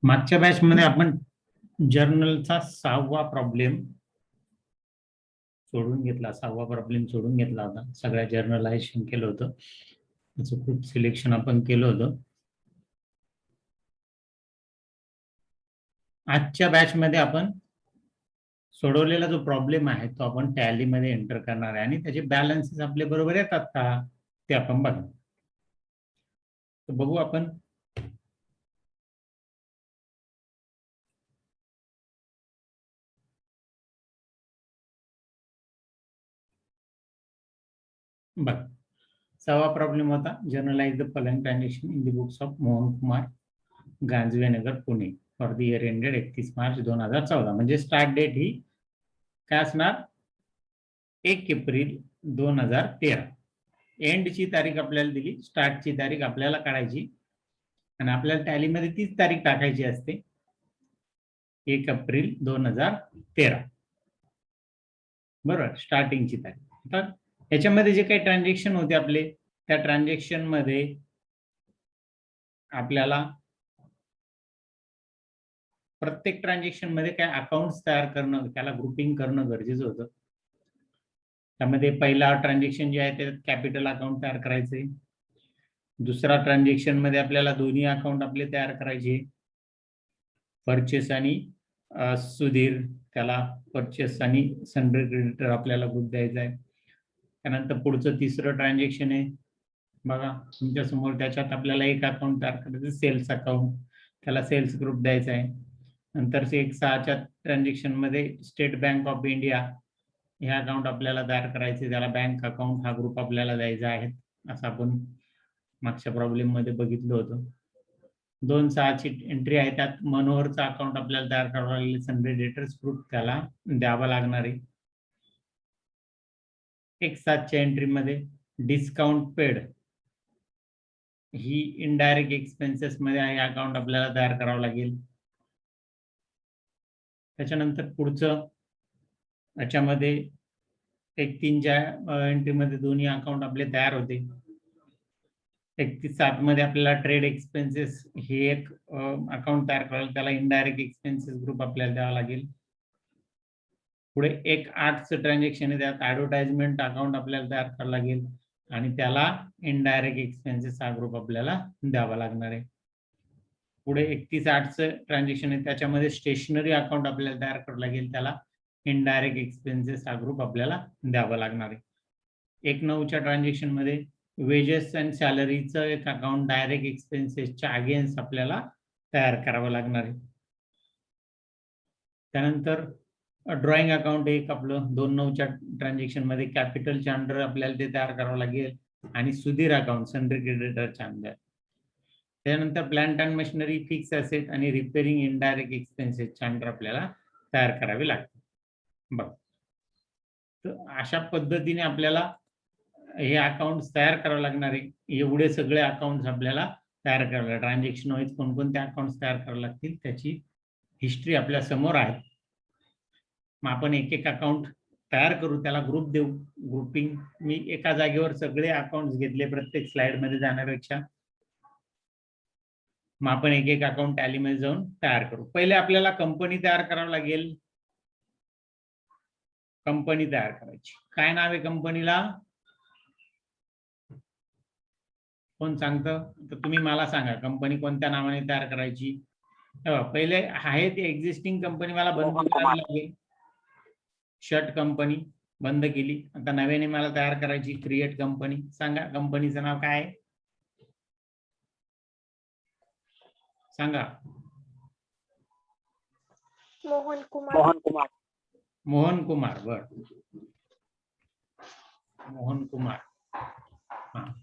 मागच्या बॅच मध्ये आपण जर्नलचा 6वा प्रॉब्लेम सोडून घेतला होता. सगळ्या जर्नलायझेशन केलं होतं, त्याचं खूप सिलेक्शन आपण केलं होतं. आजच्या बॅच मध्ये आपण सोडवलेला जो प्रॉब्लेम आहे तो आपण टॅली मध्ये एंटर करणार आहे आणि त्याचे बॅलन्सेस आपले बरोबर येतात का ते आपण बघू. तर बघू आपण. बघ, 6वा प्रॉब्लेम होता, journalise the following transaction in the books of Mohan Kumar Ganjwenagar Pune for the year ended 31 March 2014. म्हणजे स्टार्ट डेट ही काय असणार, 1 एप्रिल 2013. एंडची तारीख आपल्याला दिली, स्टार्टची तारीख आपल्याला काढायची आणि आपल्याला टॅलीमध्ये तीच तारीख टाकायची असते, 1 एप्रिल 2013. बरोबर, स्टार्टिंगची तारीख. तर याच्यामध्ये जे काही ट्रान्झॅक्शन होते आपले, त्या ट्रान्झॅक्शन मध्ये आपल्याला प्रत्येक ट्रान्झॅक्शन मध्ये काय अकाउंट्स तयार करणं, त्याला ग्रुपिंग करणं गरजेचं होतं. त्यामध्ये पहिला ट्रान्झॅक्शन जे आहे ते कॅपिटल अकाउंट तयार करायचे. दुसरा ट्रान्झॅक्शन मध्ये आपल्याला दोन्ही अकाउंट आपले तयार करायचे, परचेस आणि सुधीर, त्याला परचेस आणि सन्ड्री क्रेडिटर आपल्याला ग्रुप द्यायचा आहे. त्यानंतर पुढचं तिसरं ट्रान्झॅक्शन आहे बघा तुमच्या समोर, त्याच्यात आपल्याला एक अकाउंट तयार करायचं, सेल्स अकाउंट, त्याला सेल्स ग्रुप द्यायचा आहे. नंतर 1/6च्या ट्रान्झॅक्शन मध्ये स्टेट बँक ऑफ इंडिया हे अकाउंट आपल्याला तयार करायचे, त्याला बँक अकाउंट हा ग्रुप आपल्याला द्यायचा आहे, असं आपण मागच्या प्रॉब्लेम मध्ये बघितलं होतं. 2/6ची एंट्री आहे, त्यात मनोहरचा अकाउंट आपल्याला तयार करावं लागेल, सन्ड्री डेटर्स ग्रुप त्याला द्यावा लागणार आहे. 1/7च्या एंट्री मध्ये डिस्काउंट पेड ही इनडायरेक्ट एक्सपेन्सेस मध्ये आहे, अकाउंट आपल्याला तयार करावं लागेल. त्याच्यानंतर पुढचं याच्यामध्ये 1/3च्या एंट्रीमध्ये दोन्ही अकाउंट आपले तयार होते. 31/7 मध्ये आपल्याला ट्रेड एक्सपेन्सेस हे एक अकाउंट तयार करायला, त्याला इनडायरेक्ट एक्सपेन्सेस ग्रुप आपल्याला द्यावा लागेल. पुढे 1/8चं ट्रान्झॅक्शन आहे, त्यात ऍडव्हर्टाइजमेंट अकाउंट आपल्याला तयार करावं लागेल आणि त्याला इनडायरेक्ट एक्सपेन्सेस हा ग्रुप आपल्याला द्यावा लागणार आहे. पुढे 31/8चं ट्रान्झॅक्शन आहे, त्याच्यामध्ये स्टेशनरी अकाउंट आपल्याला तयार करावं लागेल, त्याला इनडायरेक्ट एक्सपेन्सेस हा ग्रुप आपल्याला द्यावा लागणार आहे. 1/9च्या ट्रान्झॅक्शन मध्ये वेजेस अँड सॅलरीचं एक अकाउंट डायरेक्ट एक्सपेन्सेसच्या अगेन्स्ट आपल्याला तयार करावं लागणार आहे. त्यानंतर ड्रॉइंग अकाउंट एक आपलं 2/9च्या ट्रान्झॅक्शन मध्ये कॅपिटलच्या अंडर आपल्याला ते तयार करावं लागेल आणि सुधीर अकाउंट सन्ड्री क्रेडिटरच्या अंडर. त्यानंतर plant and machinery, fix asset आणि रिपेअरिंग इनडायरेक्ट एक्सपेन्सेसच्या अंडर आपल्याला तयार करावे लागते. बघ, तर अशा पद्धतीने आपल्याला हे अकाउंट तयार करावे लागणार आहे. एवढे सगळे अकाउंट्स आपल्याला तयार करावे, ट्रान्झॅक्शन वाईज कोणकोणते अकाउंट्स तयार करावे लागतील त्याची हिस्ट्री आपल्या समोर आहे. मग आपण एक एक अकाउंट तयार करू, त्याला ग्रुप देऊ, ग्रुपिंग. मी एका जागेवर सगळे अकाउंट्स घेतले प्रत्येक स्लाइड मध्ये जाण्यापेक्षा. मग आपण एक एक अकाउंट टॅली मध्ये जाऊन तयार करू. पहिले आपल्याला कंपनी तयार करावी लागेल. कंपनी तयार करायची, काय नाव आहे कंपनीला, कोण सांगतं? तर तुम्ही मला सांगा, कंपनी कोणत्या नावाने तयार करायची. पहिले आहे ते एक्झिस्टिंग कंपनी मला बंद करावी लागेल. शर्ट कंपनी बंद केली, आता नव्याने मला तयार करायची क्रिएट कंपनी. सांगा कंपनीचं नाव काय आहे, सांगा. मोहन कुमार. मोहन कुमार, बर, मोहन कुमार.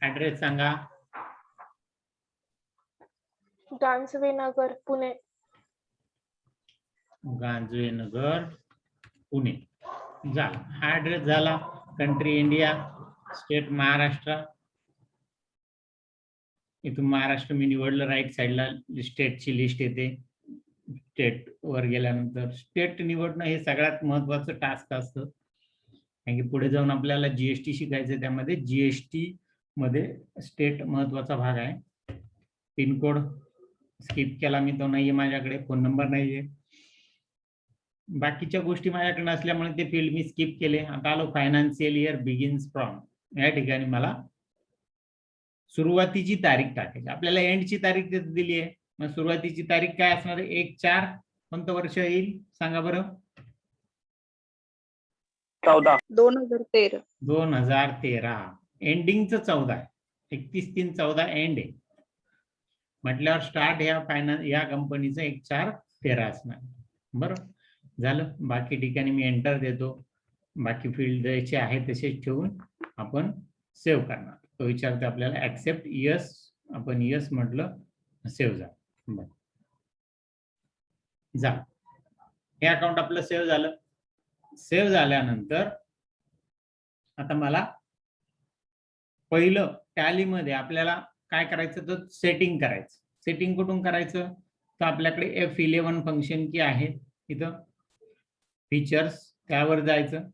ऍड्रेस सांगा. गांजवेनगर पुणे. गांजवेनगर पुणे झाला, हा ऍड्रेस झाला. Country India, state Maharashtra. इथून महाराष्ट्र मी निवडलं, राईट साईडला स्टेटची लिस्ट येते. स्टेट वर गेल्यानंतर स्टेट निवडणं हे सगळ्यात महत्वाचं टास्क असतं, कारण की पुढे जाऊन आपल्याला जीएसटी शिकायचं, त्यामध्ये जीएसटी मध्ये स्टेट महत्वाचा भाग आहे. पिनकोड स्किप केला मी, तो नाहीये माझ्याकडे, फोन नंबर नाहीये, बाकीच्या गोष्टी माझ्याकडे नसल्यामुळे ते फील्ड मी स्किप केले. आता आलो फायनान्शियल इयर बिगिन्स फ्रॉम, या ठिकाणी मला सुरुवातीची तारीख टाकायची. आपल्याला एंडची तारीख दिली आहे, मग सुरुवातीची तारीख काय असणार आहे? 1/4. कोणतं वर्ष येईल सांगा बरं? 14. 2013. 2013. एंडिंगचं 14 आहे, 31/3/14 एंड आहे म्हटल्यावर स्टार्ट या कंपनीचं 1/4/13 असणार. बरं झालं. बाकी ठिकाणी मी एंटर देतो, बाकी फील्ड द्यायचे आहे तसेच ठेवून आपण सेव्ह करणार. तो विचारते आपल्याला ऍक्सेप्ट, यस, आपण यस म्हटलं, सेव्ह झालं. जा, हे अकाउंट आपलं सेव्ह झालं. सेव्ह झाल्यानंतर आता मला पहिलं टॅलीमध्ये आपल्याला काय करायचं तर सेटिंग करायचं. सेटिंग कुठून करायचं तर आपल्याकडे F11 फंक्शन की आहे इथं फीचर्स, त्यावर जायचं.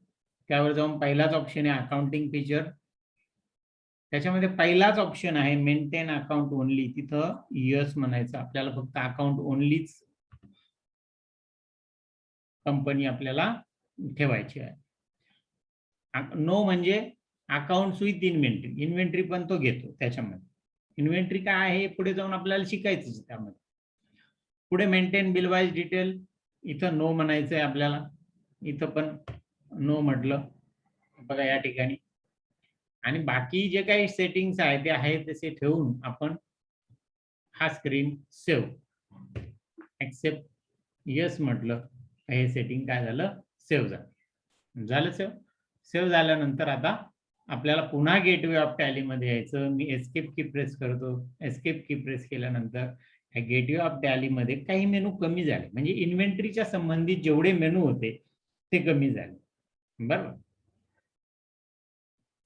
त्यावर जाऊन पहिलाच ऑप्शन आहे अकाउंटिंग फीचर, त्याच्यामध्ये पहिलाच ऑप्शन आहे मेंटेन अकाउंट ओनली, तिथं यस म्हणायचं. आपल्याला फक्त अकाउंट ओनलीच कंपनी आपल्याला ठेवायची आहे. नो म्हणजे अकाउंट विथ इन्व्हेंटरी, इन्व्हेंटरी पण तो घेतो त्याच्यामध्ये. इन्व्हेंटरी काय आहे पुढे जाऊन आपल्याला शिकायचं त्यामध्ये. पुढे मेंटेन बिल वाईज डिटेल, इथं नो म्हणायचं आहे आपल्याला, इथं पण नो म्हटलं बघा या ठिकाणी. आणि बाकी जे काही सेटिंग्स आहे ते आहे तसे ठेवून आपण हा स्क्रीन सेव्ह, ऍक्सेप्ट, यस म्हटलं, हे सेटिंग काय झालं? सेव्ह झालं. झालं सेव्ह. सेव्ह झाल्यानंतर आता आपल्याला पुन्हा गेटवे ऑफ टॅली मध्ये यायचं. मी एस्केप की प्रेस करतो. एस्केप की प्रेस केल्यानंतर ह्या गेटवे ऑफ टॅली मध्ये काही मेनू कमी झाले, म्हणजे इन्व्हेंटरीच्या संबंधित जेवढे मेनू होते ते कमी झाले. बरोबर.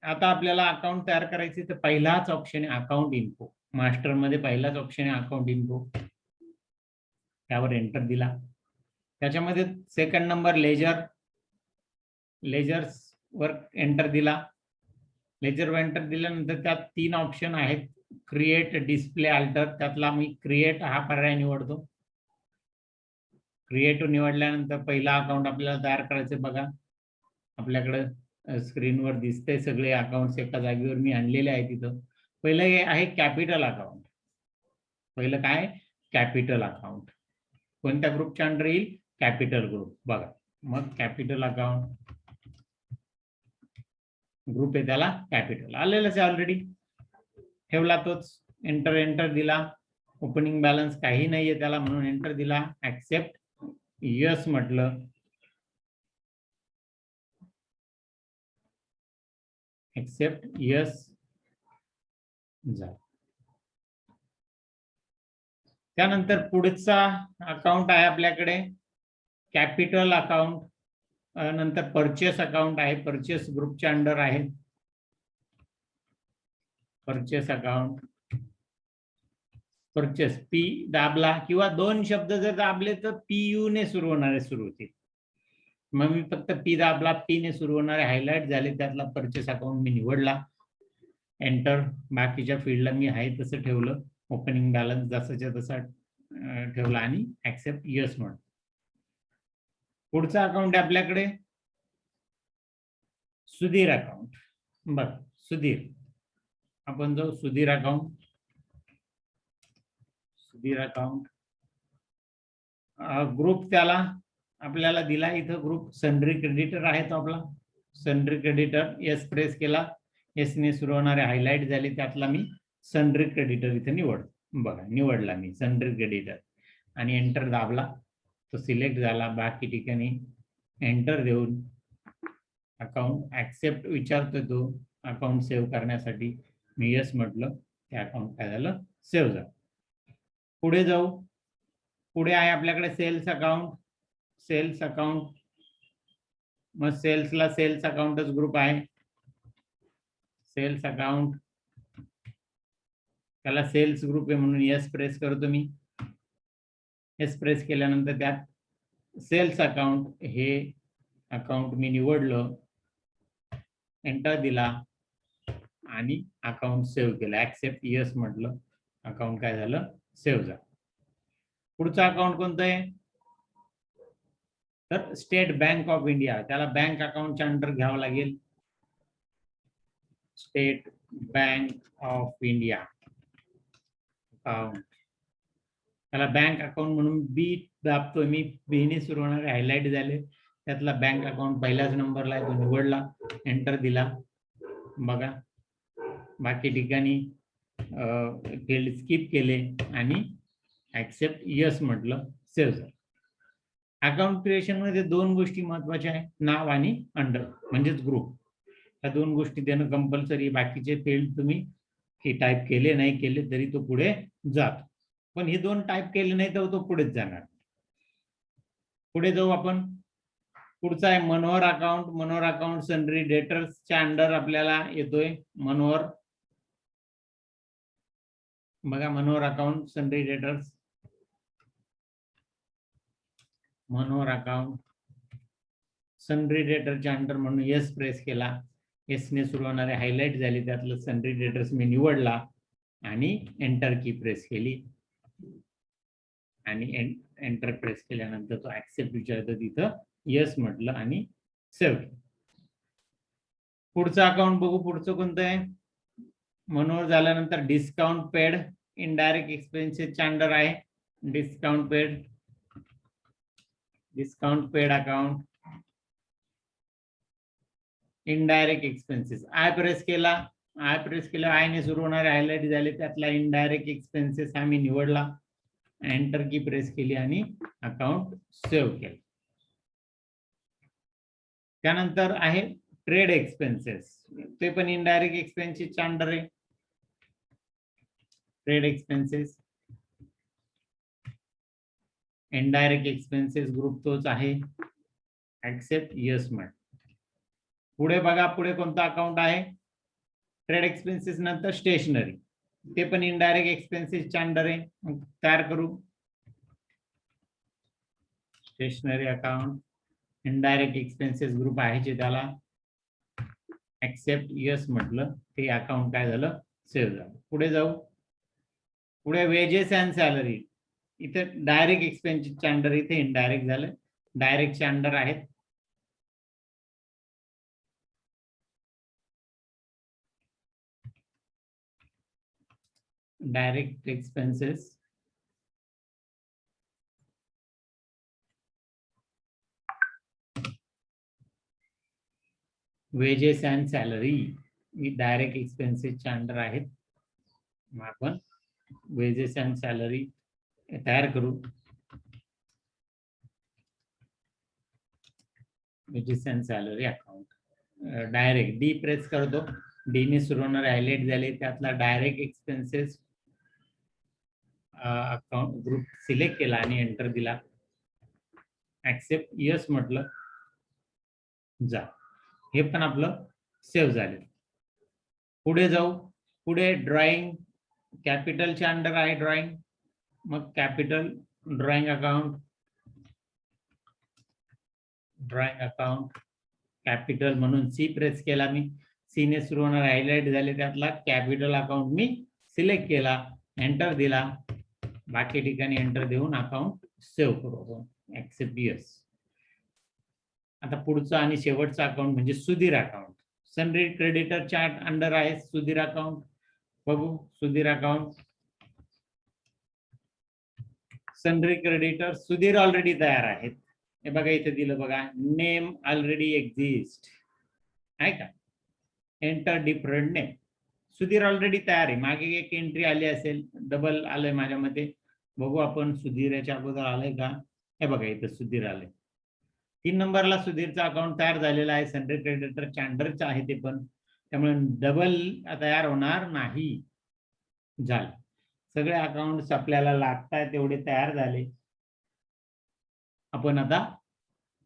आता आपल्याला अकाउंट तयार करायचे तर पहिलाच ऑप्शन आहे अकाउंट इन्फो. मास्टर मध्ये पहिलाच ऑप्शन आहे अकाउंट इन्फो, त्यावर एंटर दिला. त्याच्यामध्ये सेकंड नंबर लेजर, लेजर्स वर एंटर दिला. लेजर वर एंटर दिल्यानंतर त्यात 3 ऑप्शन आहेत, क्रिएट, डिस्प्ले, अल्टर. त्यातला मी क्रिएट हा पर्याय निवडतो. क्रिएट निवडल्यानंतर पहिला अकाउंट आपल्याला तयार करायचं. बघा आपल्याकडे स्क्रीनवर दिसतंय सगळे अकाउंट्स एका जागेवर मी आणलेले आहेत. तिथं पहिलं हे आहे कॅपिटल अकाउंट. पहिलं काय? Capital account. कोणत्या ग्रुपच्या अंडर येईल? Capital group. बघा मग कॅपिटल अकाउंट ग्रुप आहे त्याला कॅपिटल आलेलंच आहे ऑलरेडी, ठेवला तोच. एंटर एंटर दिला. ओपनिंग बॅलन्स काही नाहीये त्याला म्हणून एंटर दिला. ऍक्सेप्ट, यस म्हटलं, ऍक्सेप्ट, यस झालं. त्यानंतर पुढचा अकाउंट आहे आपल्याकडे कॅपिटल अकाउंट. नंतर परचेस अकाउंट आहे, परचेस ग्रुपच्या अंडर आहे. परचेस अकाउंट, परचेस पी दाबला किंवा 2 शब्द जर दाबले तर PU ने सुरू होणारे सुरू होतील. मग मी फक्त पी दाबला, पी ने सुरू होणारे हायलाइट झाले, त्यातला परचेस अकाउंट मी निवडला. एंटर. बाकीच्या फील्डला मी आहे तसं ठेवलं, ओपनिंग बॅलन्स जसाच्या तसा ठेवला आणि ऍक्सेप्ट, यस म्हणून. पुढचा अकाउंट आहे आपल्याकडे सुधीर अकाउंट. बघ सुधीर, आपण जाऊ Sudhir account. Sudhir account group त्याला आपल्याला दिला इथं ग्रुप सन्ड्री क्रेडिटर आहे तो आपला सन्ड्री क्रेडिटर. यस प्रेस केला, एस ने सुरू होणारे हायलाइट झाले, त्यातला मी सन्ड्री क्रेडिटर इथे निवड. बघा निवडला मी सन्ड्री क्रेडिटर आणि एंटर दाबला, तो सिलेक्ट झाला. बाकी ठिकाणी एंटर देऊन अकाउंट ऍक्सेप्ट विचारतोय तो अकाउंट सेव्ह करण्यासाठी. मी यस म्हटलं, ते अकाउंट काय झालं? सेव्ह झालं. पुढे जाऊ. पुढे आहे आपल्याकडे सेल्स अकाउंट. सेल्स अकाउंट, मग सेल्सला सेल्स अकाउंटच ग्रुप आहे. सेल्स अकाउंट त्याला सेल्स ग्रुप आहे म्हणून यस प्रेस करतो मी. यस प्रेस केल्यानंतर त्यात सेल्स अकाउंट हे अकाउंट मी निवडलं, एंटर दिला आणि अकाउंट सेव्ह केलं. ऍक्सेप्ट, यस म्हटलं, अकाउंट काय झालं? सेव्ह झालं. पुढचं अकाउंट कोणतं आहे तर स्टेट बँक ऑफ इंडिया, त्याला बँक अकाउंटच्या अंडर घ्यावं लागेल. State bank of India account, त्याला बँक अकाउंट म्हणून बी दाबतोय मी, बीने सुरू होणारे हायलाइट झाले, त्यातला बँक अकाउंट पहिल्याच नंबरला आहे, तो निवडला, एंटर दिला. बघा बाकी ठिकाणी फील्ड स्किप केले आणि ऍक्सेप्ट यस म्हटलं, सेव्ह झालं. अकाउंट क्रिएशन मध्ये दोन गोष्टी महत्वाच्या आहेत, नाव आणि अंडर म्हणजेच ग्रुप. या दोन गोष्टी देणं कंपल्सरी. बाकीचे फील्ड तुम्ही टाईप केले नाही केले तरी तो पुढे जातो, पण हे दोन टाईप केले नाही तर तो पुढेच जाणार. पुढे जाऊ आपण. पुढचा आहे Manohar account. Manohar account sundry डेटर्सच्या अंडर आपल्याला येतोय. मनोहर, बघा Manohar account sundry debtors, Manohar account sundry डेटरच्या अंडर म्हणून यस प्रेस केला, एस ने सुरू होणारे हायलाइट झाले, त्यातलं सन्ड्री डेटर्स मी निवडला आणि एंटर की प्रेस केली आणि एंटर प्रेस केल्यानंतर तो ऍक्सेप्ट विचारतो, तिथं यस म्हटलं आणि सेव्ह. पुढचं अकाउंट बघू. पुढचं कोणतं आहे. मनोहर झाल्यानंतर डिस्काउंट पेड इनडायरेक्ट एक्सपेन्सेसच्या अंडर आहे. Discount paid, discount paid account indirect expenses. I press केला, आय प्रेस केला, आय ने सुरू होणारे हायलाइट झाले, त्यातला इनडायरेक्ट एक्सपेन्सेस आम्ही निवडला, एंटर की प्रेस केली आणि अकाउंट सेव्ह केलं. त्यानंतर आहे ट्रेड एक्सपेन्सेस, ते पण इनडायरेक्ट एक्सपेन्सेसच्या अंडर आहे. Trade expenses indirect expenses group तोच आहे. ऍक्सेप्ट यस म्हण. पुढे बघा, पुढे कोणता अकाउंट आहे. ट्रेड एक्सपेन्सेस नंतर स्टेशनरी, ते पण इनडायरेक्ट एक्सपेन्सेसच्या अंडर आहे. तयार करू. Stationery account indirect expenses group आहे जे, त्याला ऍक्सेप्ट यस म्हटलं, ते अकाउंट काय झालं, सेव्ह झालं. पुढे जाऊ. पुढे वेजेस अँड सॅलरी, इथे डायरेक्ट एक्सपेन्सेसच्या अंडर, इथे इनडायरेक्ट झालं, डायरेक्टच्या अंडर आहेत. Direct expenses wages and salary ही डायरेक्ट एक्सपेन्सेसच्या अंडर आहेत. मग आपण वेजेस अँड सॅलरी तयार करू. Wages and salary account direct D press करतो, डी ने सुरू होणारे हायलाइट झाले, त्यातला direct expenses account group select केला आणि एंटर दिला. ऍक्सेप्ट यस म्हटलं, जा. हे पण आपलं सेव्ह झाले. पुढे जाऊ. पुढे ड्रॉइंग कॅपिटलच्या अंडर आहे ड्रॉइंग, मग capital drawing account, drawing account capital म्हणून सी प्रेस केला मी, सी ने सुरू होणार हायलाइट झाले, त्यातला कॅपिटल अकाउंट मी सिलेक्ट केला, एंटर दिला. बाकी ठिकाणी एंटर देऊन अकाउंट सेव्ह करू. Accept yes. आता पुढचं आणि शेवटचं अकाउंट म्हणजे सुधीर अकाउंट. सन्ड्री क्रेडिटरच्या अंडर आहे सुधीर अकाउंट. बघू Sudhir account, sundry creditor, Sudhir already तयार आहेत. हे बघा इथे दिलं बघा, नेम ऑलरेडी एक्झिस्ट आहे का, enter different name. Sudhir already तयार आहे. मागे एक एंट्री आली असेल, डबल आलंय माझ्यामध्ये. बघू आपण सुधीर याच्या अगोदर आलंय का. हे बघा इथं सुधीर आलंय. 3 नंबरला सुधीरचा अकाउंट तयार झालेला आहे. सन्ड्री क्रेडिटरच्या अंडरचं आहे ते पण, त्यामुळे डबल तयार होणार नाही. झालं. सगळे अकाउंट्स आपल्याला लागतात तेवढे तयार झाले. आपण आता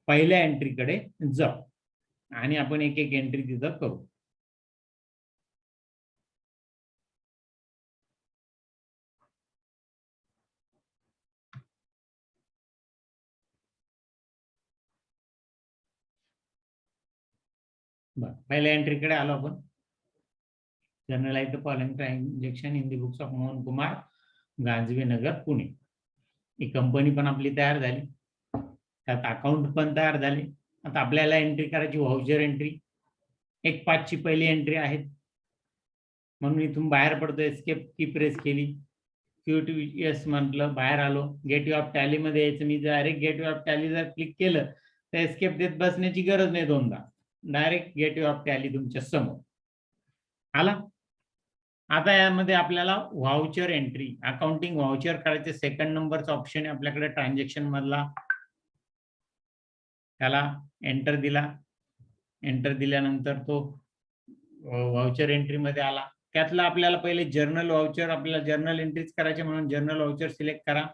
पहिल्या एंट्रीकडे जाऊ आणि आपण एक एक एंट्री तिथं करू. बरं, पहिल्या एंट्रीकडे आलो आपण. Journalise the following transaction in the books of Mohan Kumar, Ganjwe Nagar, Pune. ही कंपनी पण आपली तयार झाली, त्यात अकाउंट पण तयार झाले. आता आपल्याला एंट्री करायची व्हाउचर एंट्री. 1/5 ची पहिली एंट्री आहे, म्हणून इथून बाहेर पडतो. एस्केप की प्रेस केली, QTS म्हटलं, बाहेर आलो. गेटवे ऑफ टॅली मध्ये यायचं. मी डायरेक्ट गेटवे ऑफ टॅली जर क्लिक केलं तर एस्केप देत बसण्याची गरज नाही दोनदा. डायरेक्ट गेटवे ऑफ टॅली तुमच्या समोर आला. आता यामध्ये आपल्याला व्हाउचर एंट्री, अकाउंटिंग व्हाउचर करायचे. सेकंड नंबरचा ऑप्शन आहे आपल्याकडे ट्रान्झॅक्शन मधला. त्याला एंटर दिला. एंटर दिल्यानंतर तो व्हाउचर एंट्री मध्ये आला. त्यातला आपल्याला पहिले जर्नल व्हाउचर, आपल्याला जर्नल एंट्रीज करायचे म्हणून जर्नल व्हाउचर सिलेक्ट करा.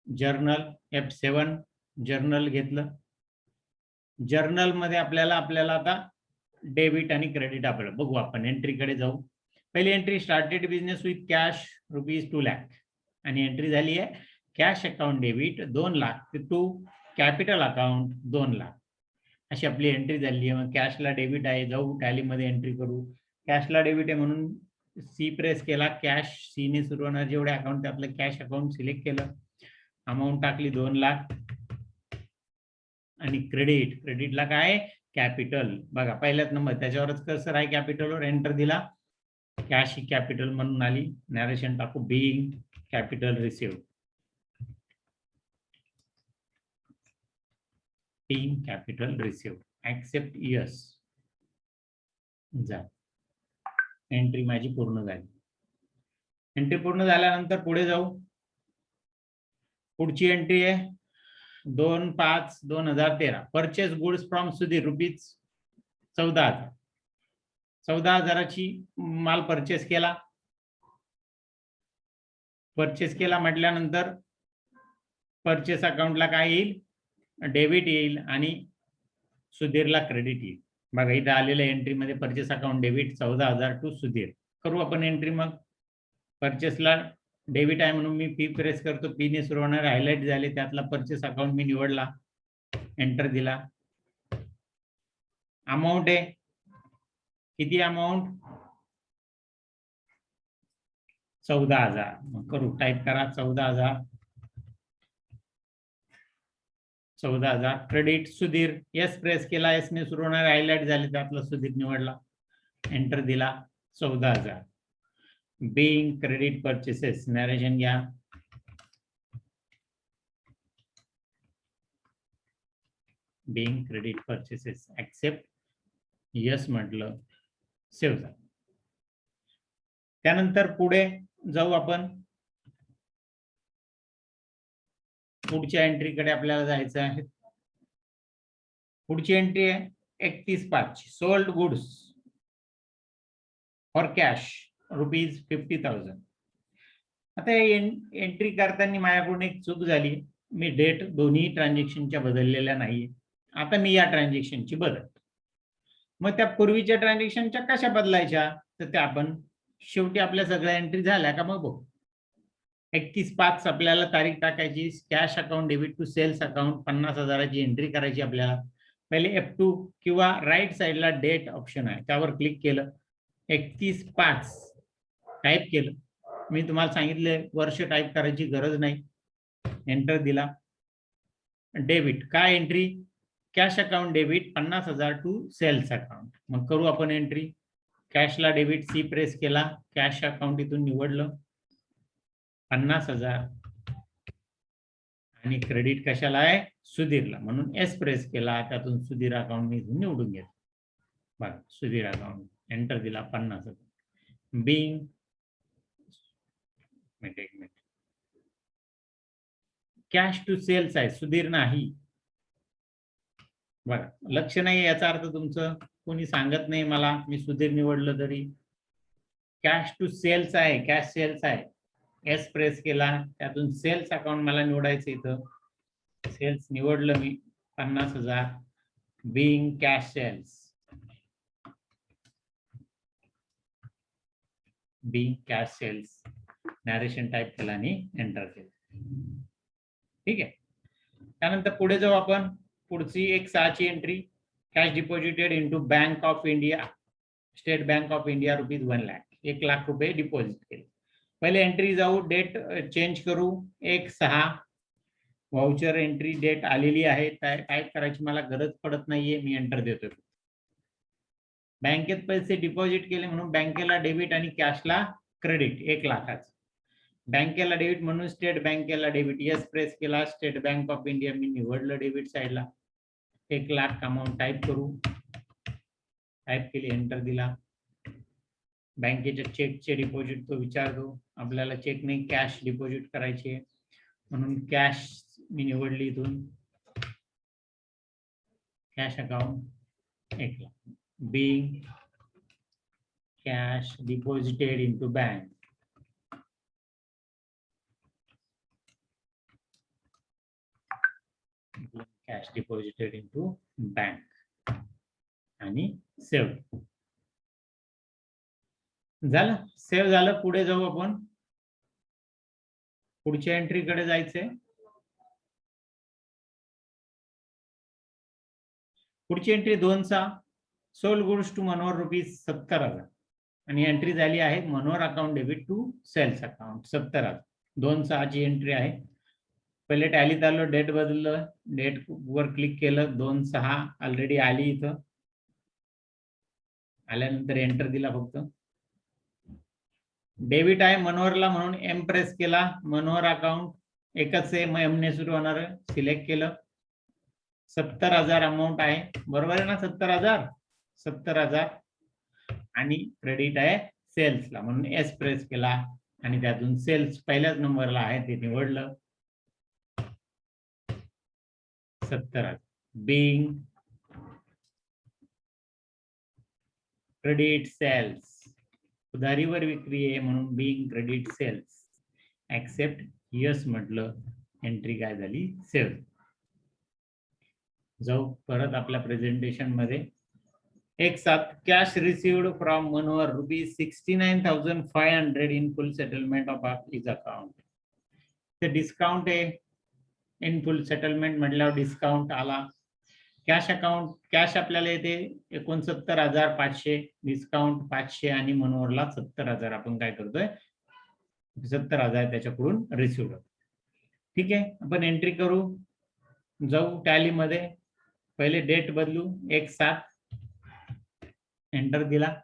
जर्नल F7 जर्नल घेतलं. जर्नल मध्ये आपल्याला आता डेबिट आणि क्रेडिट आपल्याला बघू. आपण एंट्रीकडे जाऊ. पहिली entry started business with cash ₹2 lakh आणि एंट्री झाली आहे cash account debit 2 lakh to capital account 2 lakh. अशी आपली एंट्री झाली आहे. मग कॅशला डेबिट आहे, जाऊ टॅलीमध्ये एंट्री करू. कॅशला डेबिट आहे म्हणून सी प्रेस केला. कॅश सी ने सुरू होणार जेवढे अकाउंट त्यातलं कॅश अकाउंट सिलेक्ट केलं. अमाऊंट टाकली 2 लाख आणि क्रेडिटला काय कॅपिटल. बघा पहिल्याच नंबर त्याच्यावरच कर्सर आहे, कॅपिटलवर एंटर दिला. कॅश ही कॅपिटल म्हणून आली. नॅरेशन टाकू being capital receive. Being capital receive accept yes. जा एंट्री माझी पूर्ण झाली. एंट्री पूर्ण झाल्यानंतर पुढे जाऊ. पुढची एंट्री आहे 2/5/2013 परचेस गुड्स फ्रॉम सुधीर ₹14,000. 14,000ची माल परचेस केला. परचेस केला म्हटल्यानंतर परचेस अकाउंटला काय येईल, डेबिट येईल आणि सुधीरला क्रेडिट येईल. बघा इथं आलेल्या एंट्री मध्ये purchase account debit 14,000 to Sudhir. करू आपण एंट्री. मग परचेसला डेबिट आहे म्हणून मी पी प्रेस करतो. पी ने सुरू होणार हायलाइट झाले. त्यातला परचेस अकाउंट मी निवडला. एंटर दिला. अमाऊंट आहे किती, अमाऊंट 14,000. मग करू टाईप करा 14,000. क्रेडिट सुधीर. एस प्रेस केला. एस ने सुरू होणार हायलाइट झाले. त्यातला सुधीर निवडला. एंटर दिला. 14,000. Being credit purchases. नॅरेशन घ्या. Being credit purchases accept yes म्हटलं. सेव्ह झालं. त्यानंतर पुढे जाऊ आपण. पुढच्या एंट्रीकडे आपल्याला जायचं आहे. पुढची एंट्री आहे 31/5 सोल्ड गुड्स फॉर कॅश ₹50,000. आता एंट्री करताना माझ्याकडून एक चूक झाली. मी डेट दोन्ही ट्रान्झॅक्शनच्या बदललेल्या नाहीये. आता मी या ट्रान्झॅक्शनची बदलतो. मग त्या पूर्वीच्या ट्रान्झॅक्शनच्या कशा बदलायच्या, तर त्या आपण शेवटी आपल्या सगळ्या एंट्री झाल्या का मग बघू. 31/5 आपल्याला तारीख टाकायची. Cash account debit to sales account 50,000ची एंट्री करायची आपल्याला. पहिले F2 किंवा राईट साईडला डेट ऑप्शन आहे त्यावर क्लिक केलं. 31/5 टाईप केलं. मी तुम्हाला सांगितलं वर्ष टाईप करायची गरज नाही. एंटर दिला. डेबिट काय entry, cash account debit 50,000 to sales account. मग करू आपण एंट्री. कॅशला डेबिट सी प्रेस केला. कॅश अकाउंट इथून निवडलं 50,000 आणि क्रेडिट कशाला आहे, सुधीरला, म्हणून एस प्रेस केला. त्यातून सुधीर अकाउंट मी इथून निवडून घेतलं. बघा सुधीर अकाउंट. एंटर दिला. 50,000. बीइंग कॅश टू सेल्स आहे, सुधीर नाही. बघा लक्ष नाही याचा अर्थ तुमचं कोणी सांगत नाही मला, मी सुधीर निवडलं तरी. कॅश टू सेल्स आहे, कॅश सेल्स आहे. एस प्रेस केला. त्यातून सेल्स अकाउंट मला निवडायचं. इथं सेल्स निवडलं मी. 50,000. Being cash sales. Being cash sales. Narration type केला आणि एंटर केलं. ठीक आहे. त्यानंतर पुढे जाऊ आपण. पुढची एक 6ची entry. Cash deposited into bank of India, state bank of India ₹1 lakh. ₹1 lakh deposit केले. पहिले एंट्री जाऊ, डेट चेंज करू, 1/6 व्हाउचर एंट्री डेट आलेली आहे, टाईप करायची मला गरज पडत नाहीये, मी एंटर देतोय. बँकेत पैसे डिपॉझिट केले म्हणून बँकेला डेबिट आणि कॅशला क्रेडिट 1 लाखाचं. बँकेला डेबिट म्हणून स्टेट बँकेला डेबिट, यस प्रेस केला, स्टेट बँक ऑफ इंडिया मी निवडलं डेबिट साईडला. 1 लाख अमाऊंट टाईप करू, टाईप केली, एंटर दिला. बँकेच्या चेकचे डिपॉझिट तो विचारतो, आपल्याला चेक नाही कॅश डिपॉझिट करायची आहे म्हणून कॅश मी निवडली, इथून cash account 1 lakh, being cash deposited into bank. Cash deposited into bank आणि सेव्ह झालं. सेव्ह झालं. पुढे जाऊ आपण, पुढच्या एंट्री कडे जायचंय. पुढची entry 2/6 sold goods to Manohar ₹70,000 आणि एंट्री झाली आहे Manohar account debit to sales account 70,000. 2/6 ची एंट्री आहे. पहिले टॅलीत आलं, डेट बदललं, डेट वर क्लिक केलं, 2/6 ऑलरेडी आली इथं. आल्यानंतर एंटर दिला फक्त. डेबिट आहे मनोहरला म्हणून एम प्रेस केला, मनोहर अकाउंट एकच आहे, मग एम ने सुरू होणार आहे, सिलेक्ट केलं. 70,000 अमाऊंट आहे, बरोबर आहे ना? 70,000 आणि क्रेडिट आहे सेल्सला म्हणून एस प्रेस केला आणि त्यातून सेल्स पहिल्याच नंबरला आहे ते निवडलं. 70,000 बिंग क्रेडिट सेल्स, उधारीवर विक्री आहे म्हणून being credit sales, accept yes म्हटलं, एंट्री काय झाली, सेव्ह. जाऊ परत आपल्या प्रेझेंटेशन मध्ये. 1/7 cash received from Manohar ₹69,500 in full settlement of his account. ते डिस्काउंट आहे, इन फुल सेटलमेंट म्हटल्यावर डिस्काउंट आला. कॅश अकाउंट, कॅश आपल्याला येते 69,500, डिस्काउंट 500 आणि मनोहरला 70,000. आपण काय करतोय, 70,000 त्याच्याकडून रिसिव्ड होतो. ठीक आहे, आपण एंट्री करू. जाऊ टॅली मध्ये, पहिले डेट बदलू, 1/7 एंटर दिला.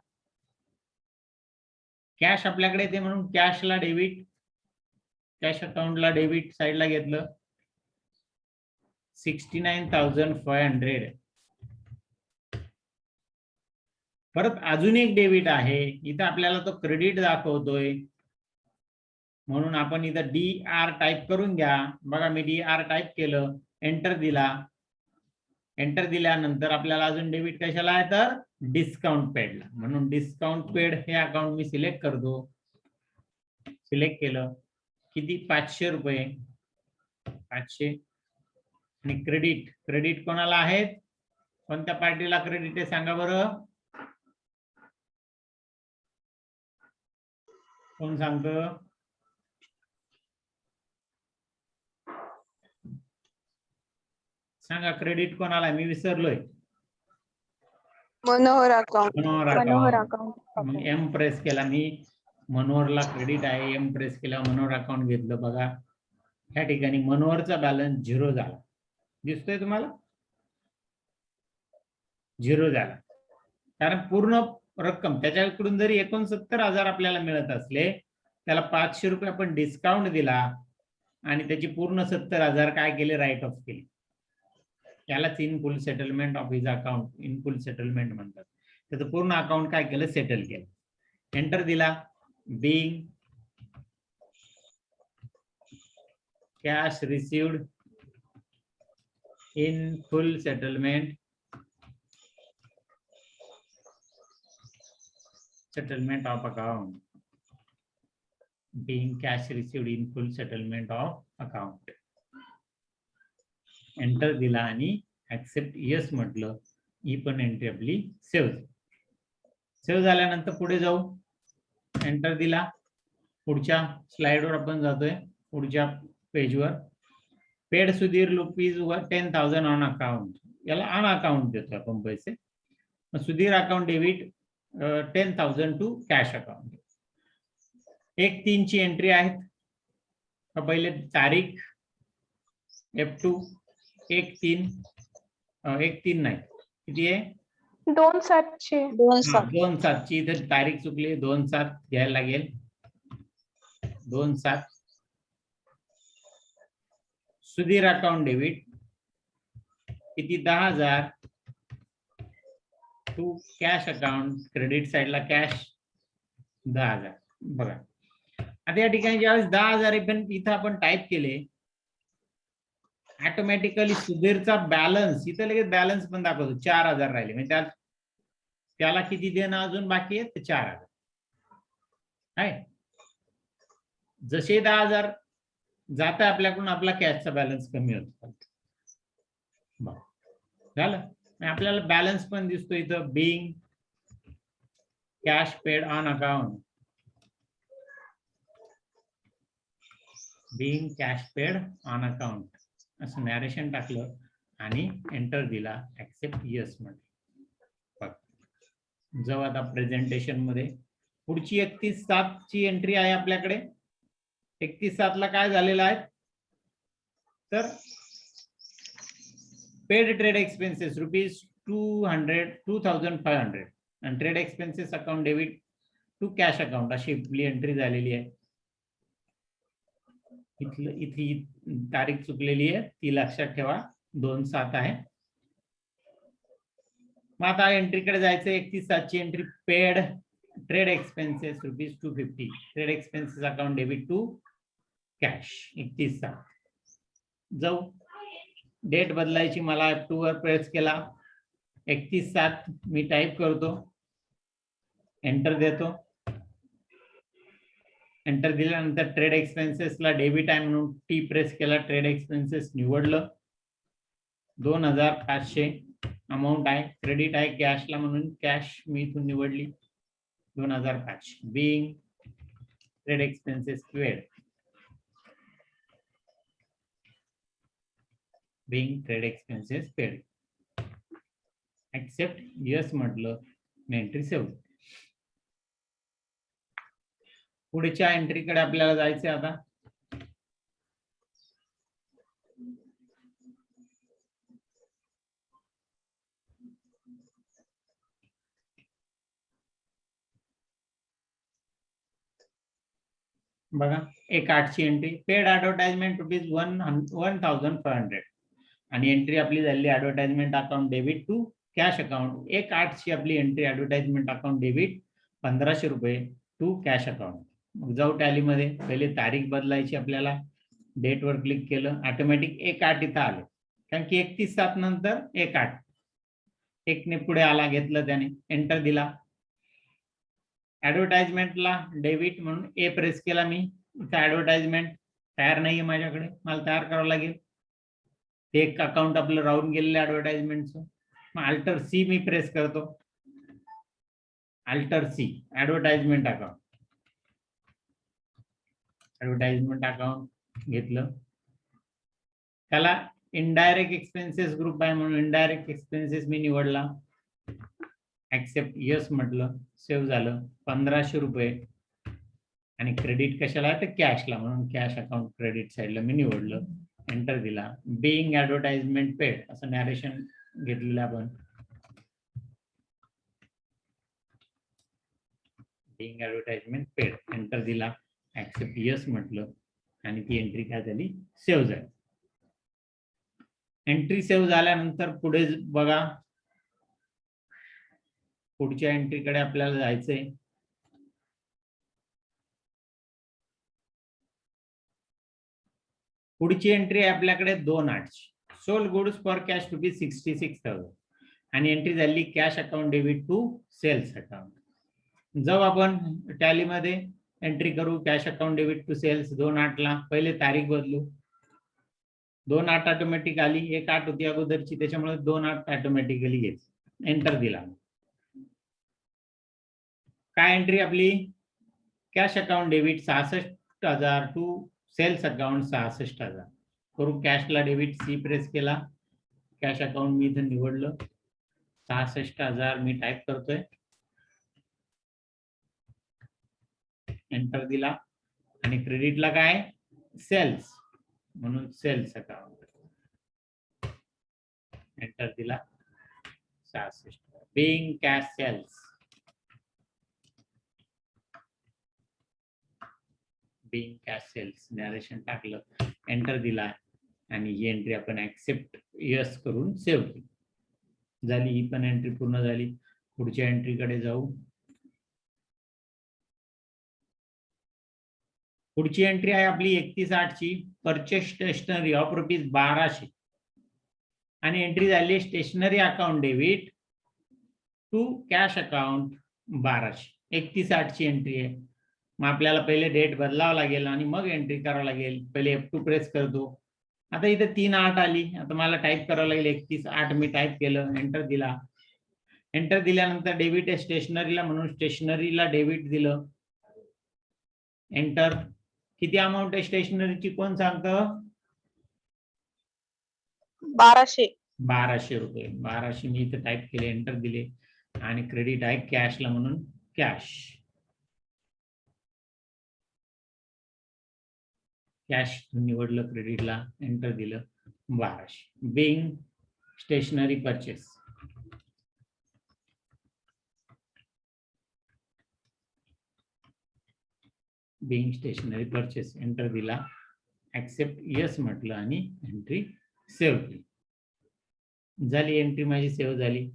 कॅश आपल्याकडे येते म्हणून कॅशला डेबिट, कॅश अकाउंटला डेबिट साईडला घेतलं. 69,500. परत अजून एक डेबिट आहे, इथं आपल्याला तो क्रेडिट दाखवतोय म्हणून आपण इथं DR टाईप करून घ्या. बघा मी DR टाईप केलं, एंटर दिला. एंटर दिल्यानंतर आपल्याला अजून डेबिट कशाला आहे तर डिस्काउंट पेडला, म्हणून डिस्काउंट पेड हे अकाउंट मी सिलेक्ट करतो. सिलेक्ट केलं, किती, ₹500, 500. आणि क्रेडिट, क्रेडिट कोणाला आहेत, कोणत्या पार्टीला क्रेडिट आहे सांगा बरं, कोण सांगतं? सांगा क्रेडिट कोणाला, मी विसरलोय. मनोहर अकाउंट. मनोहर अकाउंट. मग एम प्रेस केला मी, मनोहरला क्रेडिट आहे, एम प्रेस केला, मनोहर अकाउंट घेतलं. बघा ह्या ठिकाणी मनोहरचा बॅलन्स 0 झाला, दिसतोय तुम्हाला? 0 झाला, कारण पूर्ण रक्कम त्याच्याकडून जरी 69,000 आपल्याला मिळत असले, त्याला ₹500 आपण डिस्काउंट दिला आणि त्याची पूर्ण 70,000 काय केले, राईट ऑफ केले. यालाच in full settlement of his account, in full settlement म्हणतात. त्याचं पूर्ण अकाउंट काय केलं, सेटल केलं. एंटर दिला. Being cash received in full settlement, settlement of account, being cash received in full settlement of account. Enter दिला आणि ऍक्सेप्ट यस म्हटलं, ही पण एंट्री आपली सेव्ह. सेव्ह झाल्यानंतर पुढे जाऊ. एंटर दिला, पुढच्या स्लाइडवर आपण जातोय, पुढच्या पेजवर. पेड सुधीर ₹10,000 ऑन अकाउंट, याला ऑन अकाउंट देतो आपण पैसे. Sudhir account debit 10,000 to cash account. 1-3 ची एंट्री आहेत. पहिले तारीख F2 1-3 1-3 नाही किती आहे 2/7 2/7 ची इथे तारीख चुकली 2/7 घ्यायला लागेल 2/7 सुधीर अकाउंट डेबिट किती 10,000 टू कॅश अकाउंट क्रेडिट साइडला कॅश 10,000 बघा. आता या ठिकाणी ज्यावेळेस 10,000 पण इथं आपण टाईप केले ऑटोमॅटिकली सुधीरचा बॅलन्स इथं लगेच बॅलन्स पण दाखवतो 4,000 राहिले म्हणजे त्याला किती देणं अजून बाकी आहे 4,000 आहे. जसे 10,000 जात आपल्याकडून आपला कॅशचा बॅलन्स कमी होतो. झालं आपल्याला बॅलन्स पण दिसतो इथं being cash paid on account being cash paid on account असं नॅरेशन टाकलं आणि एंटर दिला ऍक्सेप्ट यस मध्ये. जाऊ आता प्रेझेंटेशन मध्ये पुढची 31/7 ची एंट्री आहे आपल्याकडे. 31/7 ला काय झालेलं आहे तर पेड ट्रेड एक्सपेन्सेस ₹2,500 आणि trade expenses account debit to cash account अशी आपली एंट्री झालेली आहे. इथली तारीख चुकलेली आहे ती लक्षात ठेवा 2/7 आहे. मग आता एंट्रीकडे जायचं 31/7 ची entry paid trade expenses ₹250 trade expenses account debit to cash 31/7 जाऊ डेट बदलायची मला F2 वर प्रेस केला 31/7 मी टाइप करतो एंटर देतो. एंटर दिल्यानंतर ट्रेड एक्सपेन्सेसला डेबिट आहे म्हणून टी प्रेस केला ट्रेड एक्सपेन्सेस निवडलं 2,500 अमाऊंट आहे. क्रेडिट आहे कॅशला म्हणून कॅश मी इथून निवडली 2,500 being trade expenses paid being trade expenses paid accept yes म्हटलं एंट्री सेव्ह. पुढच्या एंट्रीकडे आपल्याला जायचं आता. बघा 1/8 ची एंट्री पेड ऍडव्हर्टाइजमेंट ₹1,500 आणि एंट्री आपली झाली advertisement account debit to cash account. 1/8 ची आपली entry advertisement account debit ₹1,500 to cash account. मग जाऊ टॅलीमध्ये पहिले तारीख बदलायची आपल्याला डेट वर क्लिक केलं ऑटोमॅटिक 1/8 इथं आले कारण की 31/7 नंतर 1/8 एकने पुढे आला घेतलं त्याने एंटर दिला. ऍडव्हर्टाइजमेंटला डेबिट म्हणून ए प्रेस केला मी. इथं ऍडव्हर्टाइजमेंट तयार नाहीये माझ्याकडे मला तयार करावं लागेल. ते एक अकाउंट आपलं राहून गेलेलं ऍडव्हर्टाइजमेंटचं. मग अल्टर सी मी प्रेस करतो. Alter C advertisement account advertisement account घेतलं. त्याला इनडायरेक्ट एक्सपेन्सेस ग्रुप आहे म्हणून इनडायरेक्ट एक्सपेन्सेस मी निवडला ऍक्सेप्ट यस म्हटलं सेव्ह झालं. ₹1,500 आणि क्रेडिट कशाला आहे तर कॅशला म्हणून कॅश अकाउंट क्रेडिट साइडला मी निवडलं एंटर दिला. बिंग ऍडव्हर्टाइजमेंट पेड असं नॅरेशन घेतलेलं आपण. बिंग ऍडव्हर्टाइजमेंट पेड एंटर दिला ऍक्सेप्ट यस म्हटलं आणि ती एंट्री काय झाली सेव्ह झाली. एंट्री सेव्ह झाल्यानंतर पुढे बघा पुढच्या एंट्रीकडे आपल्याला जायचंय. पुढची एंट्री आहे आपल्याकडे 2/8 सोल्ड गुड्स फॉर कॅश ₹66,000 आणि एंट्री झाली cash account debit to sales account. जाऊ आपण टॅलीमध्ये एंट्री करू cash account debit to sales 2/8 ला पहिले तारीख बदलू 2/8 ऑटोमॅटिक आली 1/8 होती अगोदरची त्याच्यामुळे 2/8 ऑटोमॅटिकली घ्यायची एंटर दिला. काय एंट्री आपली cash account debit 66,000 to sales account 66,000 करू. कॅशला डेबिट सी प्रेस केला कॅश अकाउंट मी इथं निवडलं 66,000 मी टाइप करतोय एंटर दिला आणि क्रेडिटला काय सेल्स म्हणून सेल्स अकाउंट एंटर दिला 66 being cash sales being cash sales narration टाकलं एंटर दिला आणि ही एंट्री आपण ऍक्सेप्ट यस करून सेव्ह केली झाली ही पण एंट्री पूर्ण झाली पुढच्या एंट्रीकडे जाऊ पुढची एंट्री आहे आपली 31/8 ची परचेस स्टेशनरी ऑफ ₹1200 आणि एंट्री झाली stationery account debit to cash account 1200 31/8 ची एंट्री आहे मग आपल्याला पहिले डेट बदलावं लागेल आणि मग एंट्री करावं लागेल पहिले F2 प्रेस करतो आता इथे 3/8 आली आता मला टाईप करावं लागेल 31/8 मी टाईप केलं एंटर दिला एंटर दिल्यानंतर डेबिट आहे स्टेशनरीला म्हणून स्टेशनरीला डेबिट दिलं एंटर किती अमाऊंट आहे स्टेशनरीची कोण सांगतं 1200 रुपये 1200 मी इथे टाईप केले एंटर दिले आणि क्रेडिट आहे कॅशला म्हणून कॅश निवडलं क्रेडिटला एंटर दिलं 1200 being stationery purchase being stationery purchase enter दिला ऍक्सेप्ट यस म्हटलं आणि एंट्री सेव्ह केली झाली एंट्री माझी सेव्ह झाली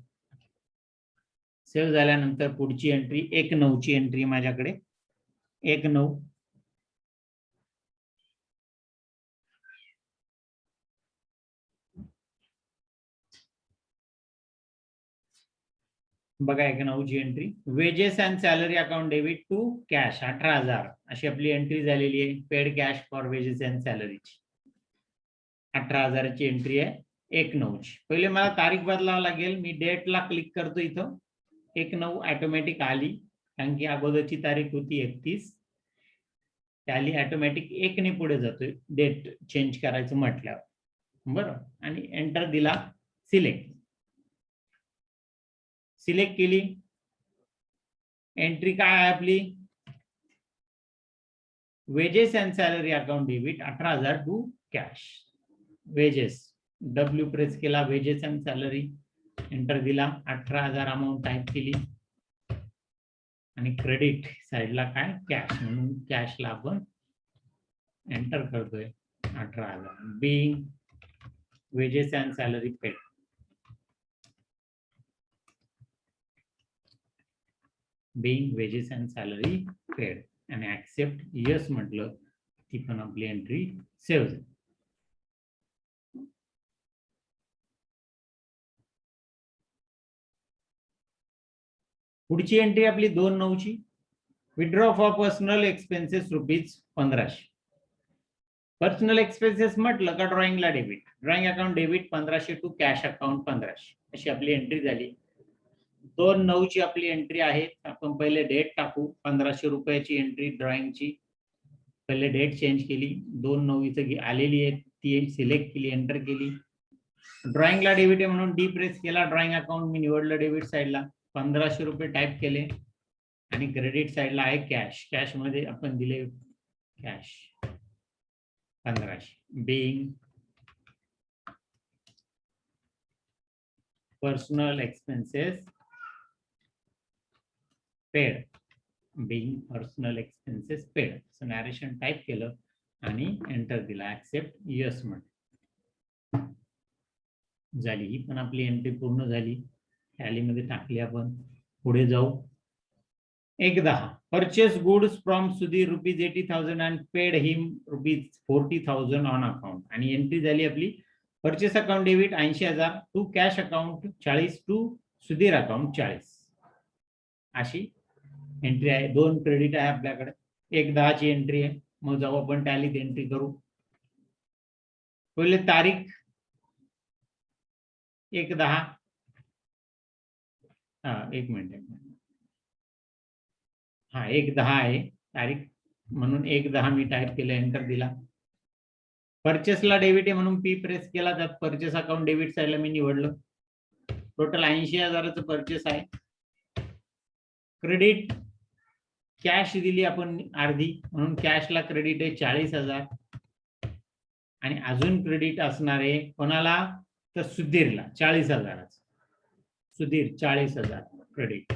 सेव्ह झाल्यानंतर पुढची एंट्री 1/9 ची एंट्री माझ्याकडे 1/9 बघा 1/9 ची entry wages and salary account debit to cash 18,000 अशी आपली एंट्री झालेली आहे paid cash for wages and सॅलरीची 18,000 ची एंट्री आहे 1/9 ची पहिले मला तारीख बदलावं लागेल मी डेटला क्लिक करतो इथं 1/9 ऑटोमॅटिक आली कारण की अगोदरची तारीख होती 31 त्याली ऑटोमॅटिक 1 ने पुढे जातोय डेट चेंज करायचं म्हटल्यावर बरोबर आणि एंटर दिला सिलेक्ट केली एंट्री काय आहे आपली wages and salary account debit 18,000 to cash wages W press केला वेजेस अँड सॅलरी एंटर दिला 18,000 अमाऊंट टाईप केली आणि क्रेडिट साइडला काय कॅश म्हणून कॅशला आपण एंटर करतोय 18,000 being wages and salary paid being wages and salary paid आणि ऍक्सेप्ट यस म्हटलं ती पण आपली एंट्री सेव्ह झाली पुढची एंट्री आपली 2/9 ची withdraw for personal expenses ₹1500 personal expenses म्हटलं का ड्रॉइंगला debit drawing account debit 1500 to cash account 1500 अशी आपली एंट्री झाली 2/9 ची आपली एंट्री आहे आपण पहिले डेट टाकू 1500 रुपयाची एंट्री ड्रॉइंगची पहिले डेट चेंज केली 2/9 इथं आलेली आहे ती सिलेक्ट केली एंटर केली ड्रॉइंगला डेबिट आहे म्हणून डी प्रेस केला ड्रॉइंग अकाउंट मी निवडलं डेबिट साइडला 1500 रुपये टाईप केले आणि क्रेडिट साइडला आहे कॅश मध्ये आपण दिले cash 1500 being personal expenses paid being personal expenses paid असं नॅरेशन टाईप केलं आणि एंटर दिला ऍक्सेप्ट यस म्हटलं झाली ही पण आपली एंट्री पूर्ण झाली टॅलीमध्ये टाकली आपण पुढे जाऊ 1/10 purchase goods from Sudhir ₹80,000 and paid him ₹40,000 on account आणि एंट्री झाली आपली purchase account debit 80,000 to cash account 40 to Sudhir account 40 अशी एंट्री आहे 2 क्रेडिट आहे आपल्याकडे 1/10 ची एंट्री आहे मग जाऊ आपण टॅलीत एंट्री करू पहिले तारीख 1/10 एक मिनिट 1/10 आहे तारीख म्हणून 1/10 मी टाईप केलं एंटर दिला परचेसला डेबिट आहे म्हणून पी प्रेस केला त्यात परचेस अकाउंट डेबिट साइडला मी निवडलं टोटल 80,000चं परचेस आहे क्रेडिट कॅश दिली आपण अर्धी, म्हणून कॅशला क्रेडिट आहे 40,000 आणि अजून क्रेडिट असणार आहे कोणाला, तर सुधीरला 40,000. सुधीर 40,000 क्रेडिट.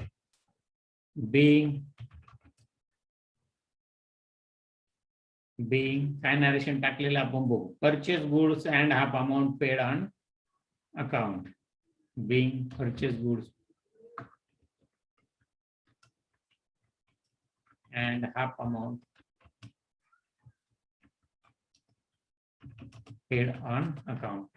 बिंग काय नरेशन टाकलेलं आपण बघू. Purchase goods and half amount paid on account. Being purchase goods and half amount paid on account.